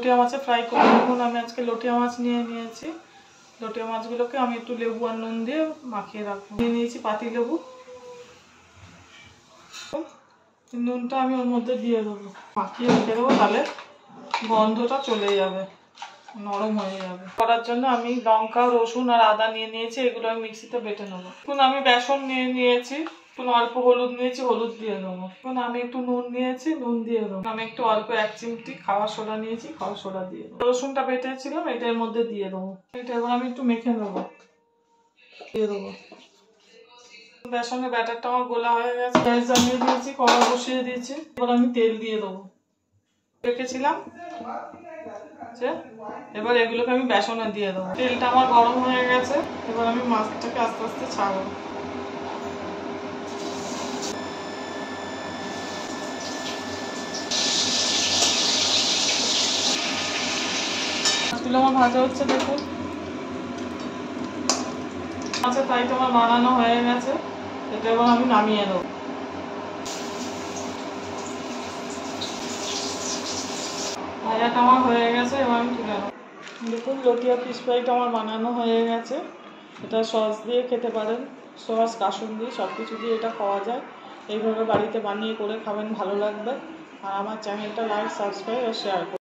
লটিয়া মাছের ফ্রাই করে দেখুন আমি আজকে লটিয়া মাছ নিয়েছি। লটিয়া মাছগুলোকে আমি একটু লেবু আর নুন দিয়ে মাখিয়ে রাখবো। নিয়েছি পাতি লেবু, নুনটা আমি ওর মধ্যে দিয়ে দেবো, মাখিয়ে রেখে দেবো, তাহলে গন্ধটা চলে যাবে, নরম হয়ে যাবে। করার জন্য আমি লঙ্কা, রসুন আর আদা নিয়েছি, এগুলো আমি মিক্সিতে বেটে নেবো। এখন আমি বেসন নিয়েছি, এখন অল্প হলুদ নিয়েছি, হলুদ দিয়ে দেবো। এখন আমি একটু নুন নিয়েছি, নুন দিয়ে দেবো। আমি একটু অল্প 1 চিমটি খাওয়ার সোডা নিয়েছি, খাওয়ার সোডা দিয়ে দেবো। রসুনটা বেটেছিলাম, এটার মধ্যে দিয়ে দেবো। এটা এবার আমি একটু মেখে নেবো, দিয়ে দেবো। বেসনের ব্যাটারটা আমার গোলা হয়ে গেছে, গ্যাস জ্বালিয়ে দিয়েছি, কড়া বসিয়ে দিয়েছি। এবার আমি তেল দিয়ে দেবো, রেখেছিলাম। এবার এগুলোকে আমি বেসনে দিয়ে দেবো। তেলটা আমার গরম হয়ে গেছে, এবার আমি মাছটাকে আস্তে আস্তে ছাড়বো। মাছগুলো আমার ভাজা হচ্ছে দেখুন। আচ্ছা, তাই তো আমার বানানো হয়ে গেছে, এটা এবার আমি নামিয়ে নেবো। ভাজাটা আমার হয়ে গেছে, এবার আমি তুলে নেবো। দেখুন লটিয়া ফিশ ফ্রাইটা আমার বানানো হয়ে গেছে। এটা সস দিয়ে খেতে পারেন, সস, কাসুন্দি সব কিছু দিয়ে এটা খাওয়া যায়। এইভাবে বাড়িতে বানিয়ে করে খাবেন, ভালো লাগবে। আর আমার চ্যানেলটা লাইক, সাবস্ক্রাইব আর শেয়ার করুন।